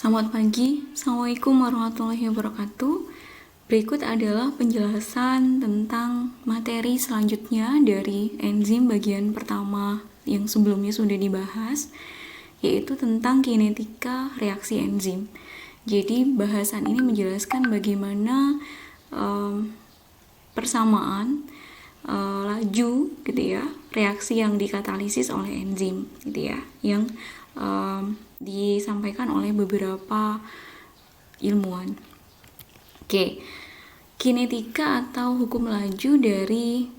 Selamat pagi, Assalamualaikum warahmatullahi wabarakatuh. Berikut adalah penjelasan tentang materi selanjutnya dari enzim bagian pertama yang sebelumnya sudah dibahas, yaitu tentang kinetika reaksi enzim. Jadi bahasan ini menjelaskan bagaimana persamaan laju gitu ya, reaksi yang dikatalisis oleh enzim gitu ya, yang disampaikan oleh beberapa ilmuwan. Oke, kinetika atau hukum laju dari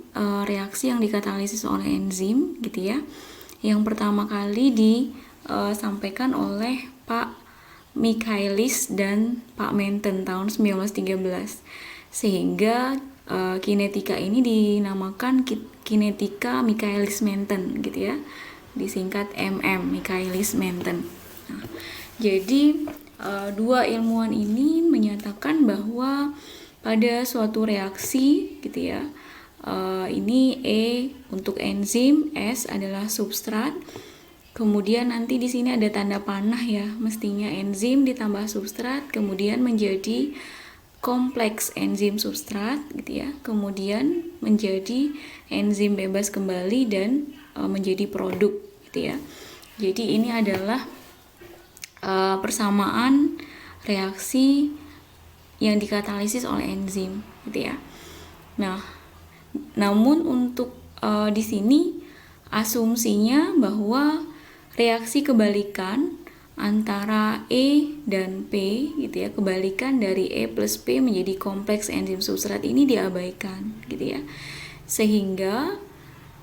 reaksi yang dikatalisis oleh enzim gitu ya. Yang pertama kali disampaikan oleh Pak Michaelis dan Pak Menten tahun 1913. Sehingga kinetika ini dinamakan kinetika Michaelis-Menten gitu ya. Disingkat MM, Michaelis-Menten. Nah, jadi dua ilmuwan ini menyatakan bahwa pada suatu reaksi gitu ya, ini E untuk enzim, S adalah substrat. Kemudian nanti di sini ada tanda panah ya, mestinya enzim ditambah substrat kemudian menjadi kompleks enzim substrat gitu ya. Kemudian menjadi enzim bebas kembali dan menjadi produk gitu ya. Jadi ini adalah persamaan reaksi yang dikatalisis oleh enzim gitu ya. Nah, namun untuk di sini asumsinya bahwa reaksi kebalikan antara E dan P gitu ya, kebalikan dari E plus P menjadi kompleks enzim substrat ini diabaikan gitu ya. Sehingga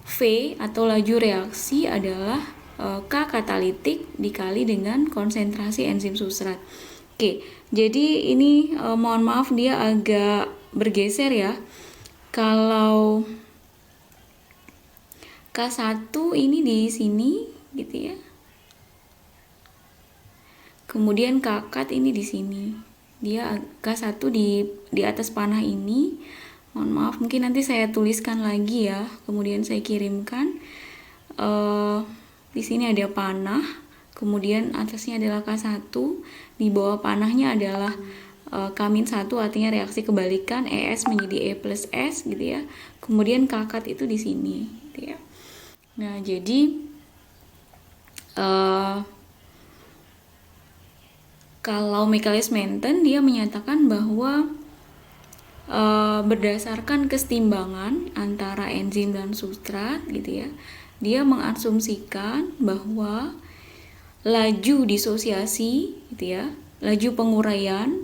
V atau laju reaksi adalah K katalitik dikali dengan konsentrasi enzim substrat. Oke, jadi ini mohon maaf dia agak bergeser ya. Kalau K1 ini di sini gitu ya. Kemudian K-kat ini di sini. Dia K1 di atas panah ini. Mohon maaf, mungkin nanti saya tuliskan lagi ya. Kemudian saya kirimkan. Di sini ada panah, kemudian atasnya adalah K1, di bawah panahnya adalah K-1, artinya reaksi kebalikan ES menjadi E plus S gitu ya. Kemudian K-kat itu di sini gitu ya. Nah, jadi kalau Michaelis-Menten dia menyatakan bahwa berdasarkan kesetimbangan antara enzim dan substrat gitu ya, dia mengasumsikan bahwa laju disosiasi gitu ya, laju penguraian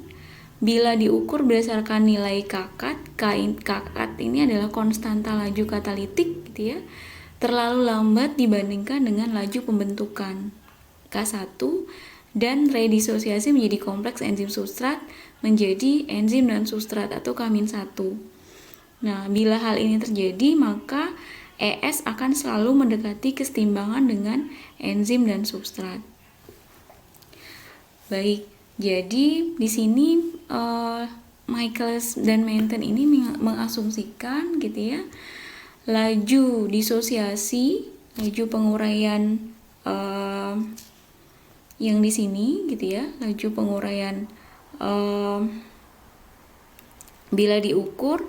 bila diukur berdasarkan nilai K-kat, K-kat ini adalah konstanta laju katalitik gitu ya, terlalu lambat dibandingkan dengan laju pembentukan K1 dan redisosiasi menjadi kompleks enzim substrat menjadi enzim dan substrat atau K-1. Nah, bila hal ini terjadi maka ES akan selalu mendekati kesetimbangan dengan enzim dan substrat. Baik, jadi di sini Michaelis dan Menten ini mengasumsikan gitu ya, laju disosiasi, laju penguraian yang di sini gitu ya, laju penguraian bila diukur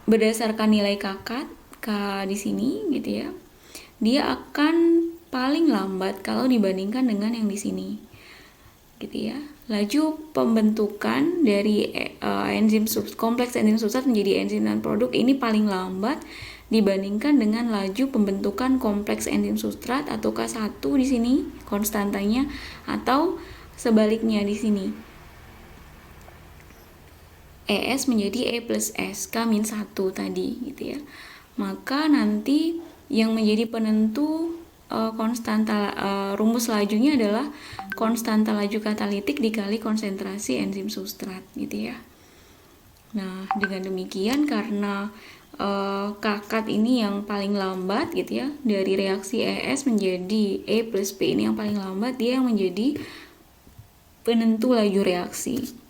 berdasarkan nilai K-kat, K di sini gitu ya, dia akan paling lambat kalau dibandingkan dengan yang di sini gitu ya. Laju pembentukan dari kompleks enzim substrat menjadi enzim dan produk ini paling lambat dibandingkan dengan laju pembentukan kompleks enzim substrat atau K1 di sini konstantanya, atau sebaliknya di sini ES menjadi E plus S, K-1 tadi gitu ya. Maka nanti yang menjadi penentu konstanta rumus lajunya adalah konstanta laju katalitik dikali konsentrasi enzim substrat gitu ya. Nah, dengan demikian karena K-kat ini yang paling lambat gitu ya, dari reaksi ES menjadi E plus P ini yang paling lambat, dia yang menjadi penentu laju reaksi.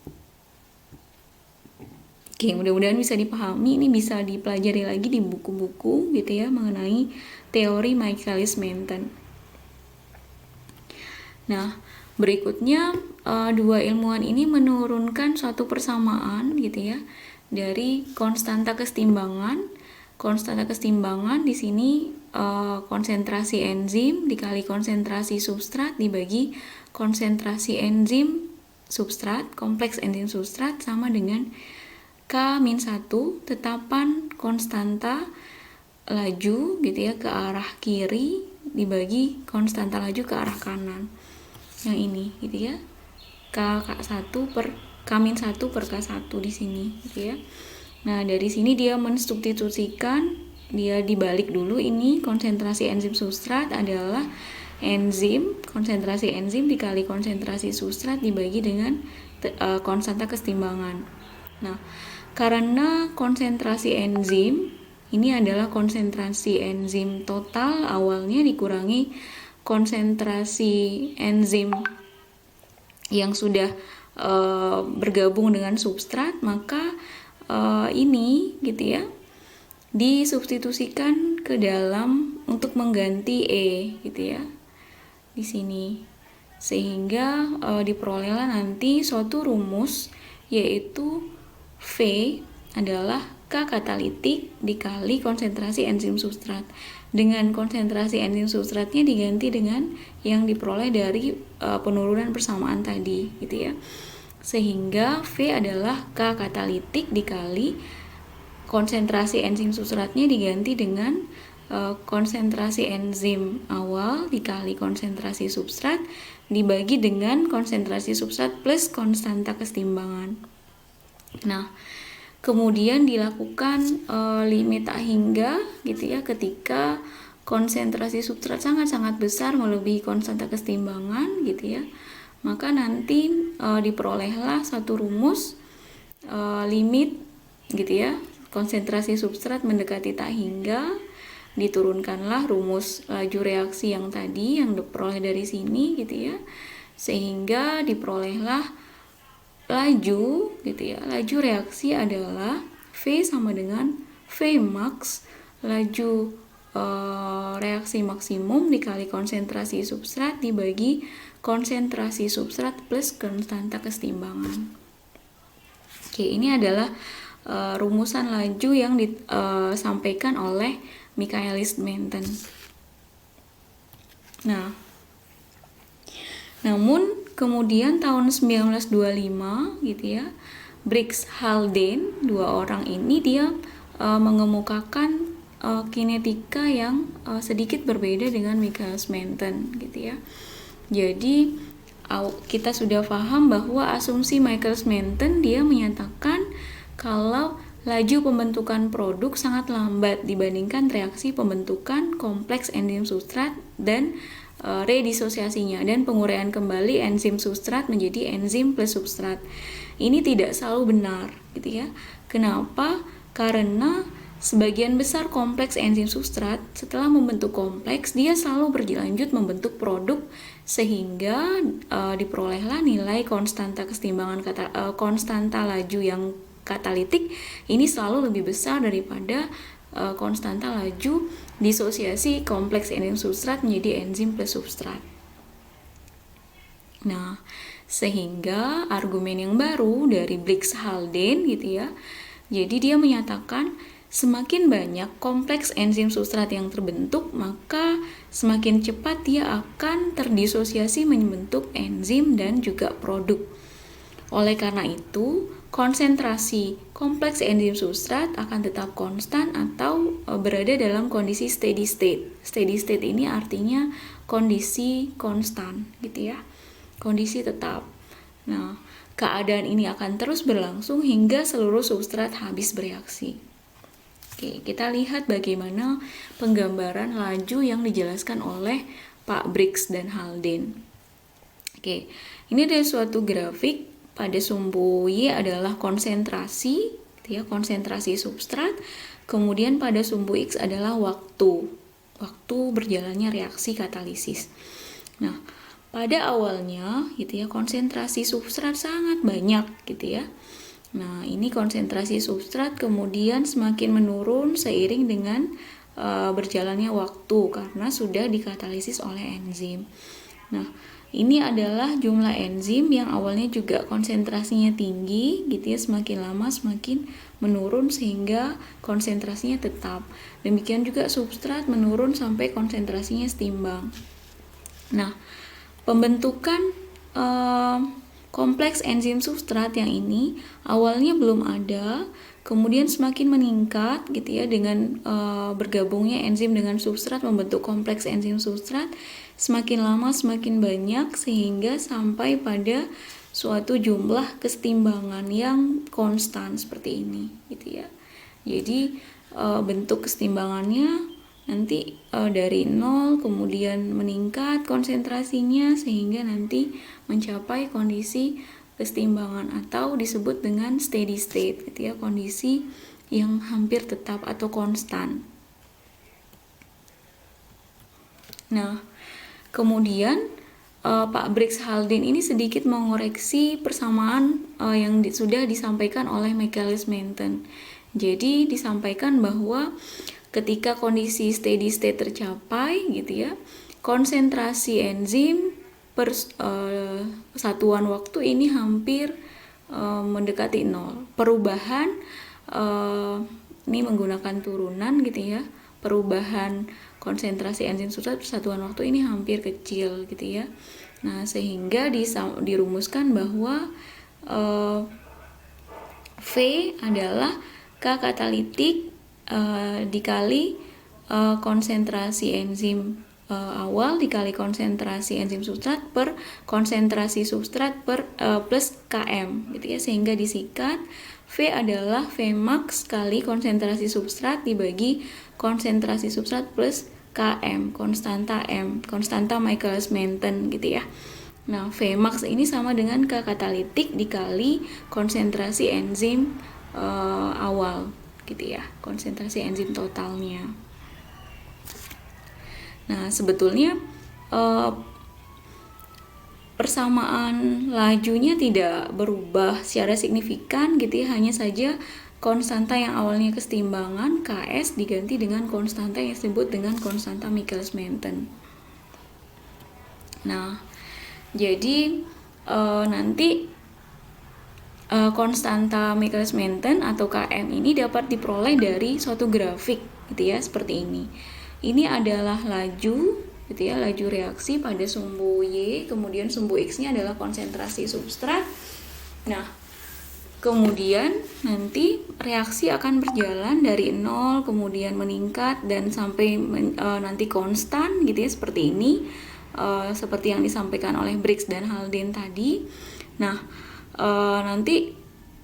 Oke, mudah-mudahan bisa dipahami, ini bisa dipelajari lagi di buku-buku gitu ya mengenai teori Michaelis-Menten. Nah, berikutnya dua ilmuwan ini menurunkan suatu persamaan gitu ya dari konstanta kesetimbangan. Konstanta kesetimbangan di sini konsentrasi enzim dikali konsentrasi substrat dibagi konsentrasi enzim substrat, kompleks enzim substrat sama dengan K-1 tetapan konstanta laju gitu ya ke arah kiri dibagi konstanta laju ke arah kanan. Yang ini gitu ya. K1 per K-1 per K1 di sini gitu ya. Nah, dari sini dia mensubstitusikan, dia dibalik dulu, ini konsentrasi enzim substrat adalah konsentrasi enzim dikali konsentrasi substrat dibagi dengan konstanta kesetimbangan. Nah, karena konsentrasi enzim ini adalah konsentrasi enzim total awalnya dikurangi konsentrasi enzim yang sudah bergabung dengan substrat, maka ini gitu ya disubstitusikan ke dalam untuk mengganti E gitu ya di sini, sehingga diperolehlah nanti suatu rumus yaitu V adalah K katalitik dikali konsentrasi enzim substrat. Dengan konsentrasi enzim substratnya diganti dengan yang diperoleh dari penurunan persamaan tadi gitu ya. Sehingga V adalah K katalitik dikali konsentrasi enzim substratnya diganti dengan konsentrasi enzim awal dikali konsentrasi substrat dibagi dengan konsentrasi substrat plus konstanta kesetimbangan. Nah, kemudian dilakukan limit tak hingga gitu ya ketika konsentrasi substrat sangat-sangat besar melebihi konstanta kesetimbangan gitu ya. Maka nanti diperolehlah satu rumus limit gitu ya. Konsentrasi substrat mendekati tak hingga, diturunkanlah rumus laju reaksi yang tadi yang diperoleh dari sini gitu ya. Sehingga diperolehlah laju gitu ya. Laju reaksi adalah V sama dengan V max laju reaksi maksimum dikali konsentrasi substrat dibagi konsentrasi substrat plus konstanta kesetimbangan. Oke, ini adalah rumusan laju yang disampaikan oleh Michaelis-Menten. Nah, namun kemudian tahun 1925 gitu ya, Briggs-Haldane, dua orang ini dia mengemukakan kinetika yang sedikit berbeda dengan Michaelis-Menten gitu ya. Jadi kita sudah paham bahwa asumsi Michaelis-Menten dia menyatakan kalau laju pembentukan produk sangat lambat dibandingkan reaksi pembentukan kompleks enzim substrat dan redisosiasinya dan penguraian kembali enzim substrat menjadi enzim plus substrat. Ini tidak selalu benar gitu ya. Kenapa? Karena sebagian besar kompleks enzim substrat setelah membentuk kompleks dia selalu berlanjut membentuk produk sehingga diperolehlah nilai konstanta kesetimbangan konstanta laju yang katalitik ini selalu lebih besar daripada konstanta laju disosiasi kompleks enzim substrat menjadi enzim plus substrat. Nah, sehingga argumen yang baru dari Briggs-Haldane gitu ya. Jadi dia menyatakan semakin banyak kompleks enzim substrat yang terbentuk, maka semakin cepat dia akan terdisosiasi membentuk enzim dan juga produk. Oleh karena itu, konsentrasi kompleks enzim substrat akan tetap konstan atau berada dalam kondisi steady state. Steady state ini artinya kondisi konstan gitu ya. Kondisi tetap. Nah, keadaan ini akan terus berlangsung hingga seluruh substrat habis bereaksi. Oke, kita lihat bagaimana penggambaran laju yang dijelaskan oleh Pak Briggs dan Haldane. Oke, ini ada suatu grafik. Pada sumbu Y adalah konsentrasi, ya, konsentrasi substrat. Kemudian pada sumbu X adalah waktu berjalannya reaksi katalisis. Nah, pada awalnya, gitu ya, konsentrasi substrat sangat banyak, gitu ya. Nah, ini konsentrasi substrat kemudian semakin menurun seiring dengan berjalannya waktu karena sudah dikatalisis oleh enzim. Nah, Ini adalah jumlah enzim yang awalnya juga konsentrasinya tinggi gitu ya, semakin lama semakin menurun sehingga konsentrasinya tetap. Demikian juga substrat menurun sampai konsentrasinya setimbang. Nah, pembentukan kompleks enzim substrat yang ini awalnya belum ada, kemudian semakin meningkat gitu ya dengan bergabungnya enzim dengan substrat membentuk kompleks enzim substrat, semakin lama semakin banyak sehingga sampai pada suatu jumlah kesetimbangan yang konstan seperti ini gitu ya. Jadi bentuk kesetimbangannya nanti dari 0 kemudian meningkat konsentrasinya sehingga nanti mencapai kondisi kesetimbangan atau disebut dengan steady state gitu ya, kondisi yang hampir tetap atau konstan. Nah, kemudian Pak Briggs-Haldane ini sedikit mengoreksi persamaan yang sudah disampaikan oleh Michaelis-Menten. Jadi disampaikan bahwa ketika kondisi steady state tercapai gitu ya, konsentrasi enzim per satuan waktu ini hampir mendekati 0. Perubahan ini menggunakan turunan gitu ya, perubahan konsentrasi enzim substrat persatuan waktu ini hampir kecil gitu ya. Nah, sehingga dirumuskan bahwa V adalah K katalitik dikali konsentrasi enzim awal dikali konsentrasi enzim substrat per konsentrasi substrat per plus Km gitu ya, sehingga disikat V adalah Vmax kali konsentrasi substrat dibagi konsentrasi substrat plus Km, konstanta M, konstanta Michaelis-Menten gitu ya. Nah, Vmax ini sama dengan K katalitik dikali konsentrasi enzim awal gitu ya, konsentrasi enzim totalnya. Nah, sebetulnya persamaan lajunya tidak berubah secara signifikan gitu ya, hanya saja konstanta yang awalnya kesetimbangan Ks diganti dengan konstanta yang disebut dengan konstanta Michaelis-Menten. Nah, jadi nanti konstanta Michaelis-Menten atau Km ini dapat diperoleh dari suatu grafik gitu ya, seperti ini. Ini adalah laju gitu ya, laju reaksi pada sumbu Y, kemudian sumbu X-nya adalah konsentrasi substrat. Nah, kemudian nanti reaksi akan berjalan dari 0 kemudian meningkat dan sampai nanti konstan gitu ya, seperti ini, seperti yang disampaikan oleh Briggs dan Haldane tadi. Nah, nanti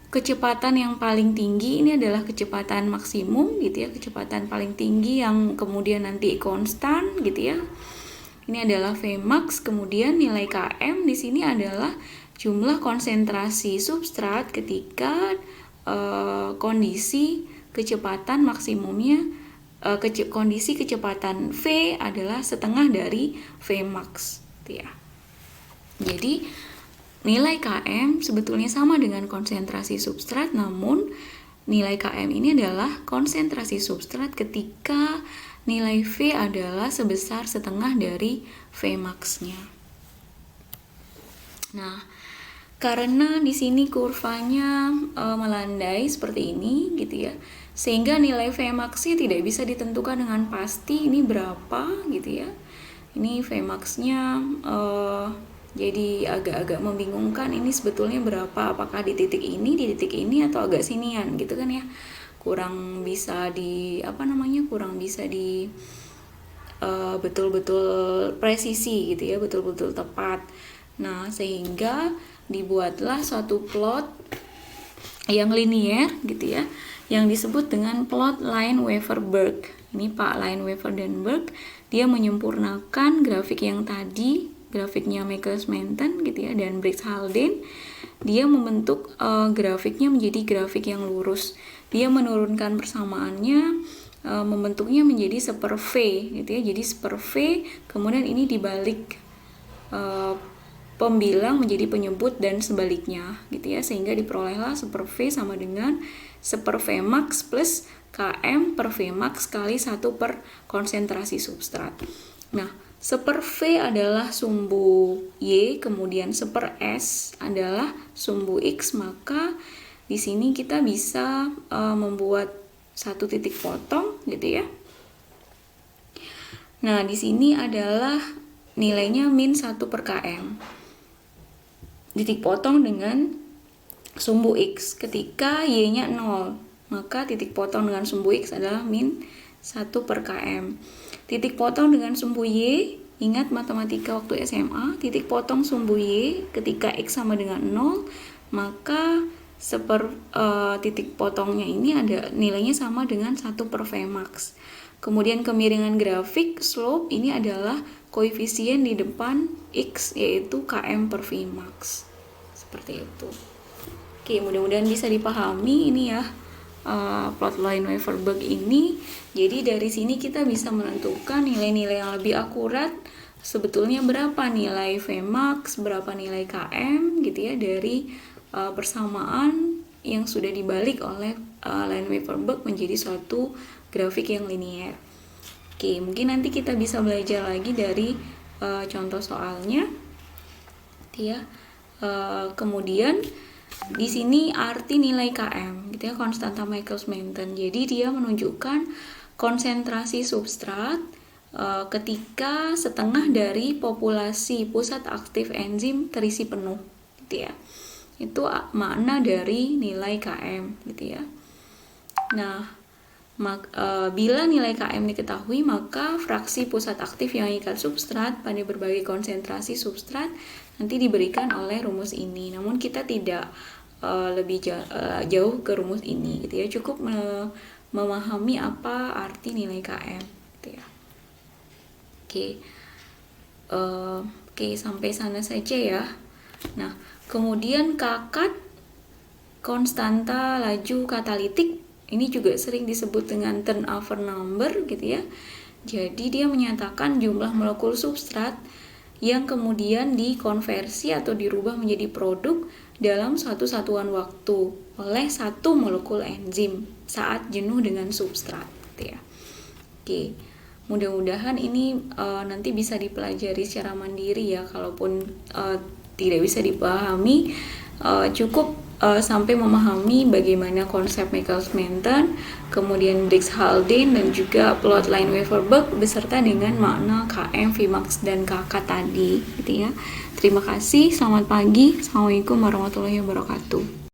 kecepatan yang paling tinggi ini adalah kecepatan maksimum gitu ya, kecepatan paling tinggi yang kemudian nanti konstan gitu ya. Ini adalah Vmax, kemudian nilai Km di sini adalah jumlah konsentrasi substrat ketika kondisi kecepatan maksimumnya, kondisi kecepatan V adalah setengah dari Vmax gitu ya. Jadi nilai Km sebetulnya sama dengan konsentrasi substrat, namun nilai Km ini adalah konsentrasi substrat ketika nilai V adalah sebesar setengah dari Vmax-nya. Nah, karena di sini kurvanya melandai seperti ini gitu ya, sehingga nilai Vmax-nya tidak bisa ditentukan dengan pasti ini berapa gitu ya. Ini Vmax-nya jadi agak-agak membingungkan, ini sebetulnya berapa, apakah di titik ini atau agak sinian gitu kan ya, kurang bisa di betul-betul presisi gitu ya, betul-betul tepat. Nah, sehingga dibuatlah suatu plot yang linier gitu ya, yang disebut dengan plot Lineweaver-Burk. Ini Pak Lineweaver dan Burk, dia menyempurnakan grafik yang tadi, grafiknya Michaelis-Menten gitu ya, dan Briggs-Haldane. Dia membentuk grafiknya menjadi grafik yang lurus. Dia menurunkan persamaannya, membentuknya menjadi seper V gitu ya. Jadi seper V, kemudian ini dibalik pembilang menjadi penyebut dan sebaliknya gitu ya, sehingga diperolehlah seper V sama dengan seper Vmax plus Km per Vmax kali 1 per konsentrasi substrat. Nah, 1/V adalah sumbu Y, kemudian 1/S adalah sumbu X, maka di sini kita bisa membuat satu titik potong gitu ya. Nah, di sini adalah nilainya min 1/km. Titik potong dengan sumbu X. Ketika Y-nya 0, maka titik potong dengan sumbu X adalah min 1/km. Titik potong dengan sumbu Y, ingat matematika waktu SMA, titik potong sumbu Y ketika X sama dengan 0, maka titik potongnya ini ada nilainya sama dengan 1/Vmax. Kemudian kemiringan grafik slope ini adalah koefisien di depan X, yaitu km/Vmax. Seperti itu. Oke, mudah-mudahan bisa dipahami ini ya. Plot line Weissenberg ini. Jadi dari sini kita bisa menentukan nilai-nilai yang lebih akurat, sebetulnya berapa nilai Vmax, berapa nilai Km gitu ya, dari persamaan yang sudah dibalik oleh line Weissenberg menjadi suatu grafik yang linier. Oke, mungkin nanti kita bisa belajar lagi dari contoh soalnya ya. Kemudian di sini arti nilai Km gitu ya, konstanta Michaelis-Menten. Jadi dia menunjukkan konsentrasi substrat ketika setengah dari populasi pusat aktif enzim terisi penuh gitu ya. Itu makna dari nilai Km gitu ya. Nah, bila nilai Km diketahui, maka fraksi pusat aktif yang mengikat substrat pada berbagai konsentrasi substrat nanti diberikan oleh rumus ini. Namun kita tidak lebih jauh ke rumus ini gitu ya. Cukup memahami apa arti nilai Km gitu ya. Oke, sampai sana saja ya. Nah, kemudian kakat konstanta laju katalitik ini juga sering disebut dengan turnover number gitu ya. Jadi dia menyatakan jumlah molekul substrat yang kemudian dikonversi atau dirubah menjadi produk dalam suatu satuan waktu oleh satu molekul enzim saat jenuh dengan substrat gitu ya. Oke, mudah-mudahan ini nanti bisa dipelajari secara mandiri ya. Kalaupun tidak bisa dipahami, cukup sampai memahami bagaimana konsep Michaelis-Menten, kemudian Briggs-Haldane, dan juga plot line Weissenberg beserta dengan makna Km, Vmax, dan Kk tadi gitu ya. Terima kasih, selamat pagi. Assalamualaikum warahmatullahi wabarakatuh.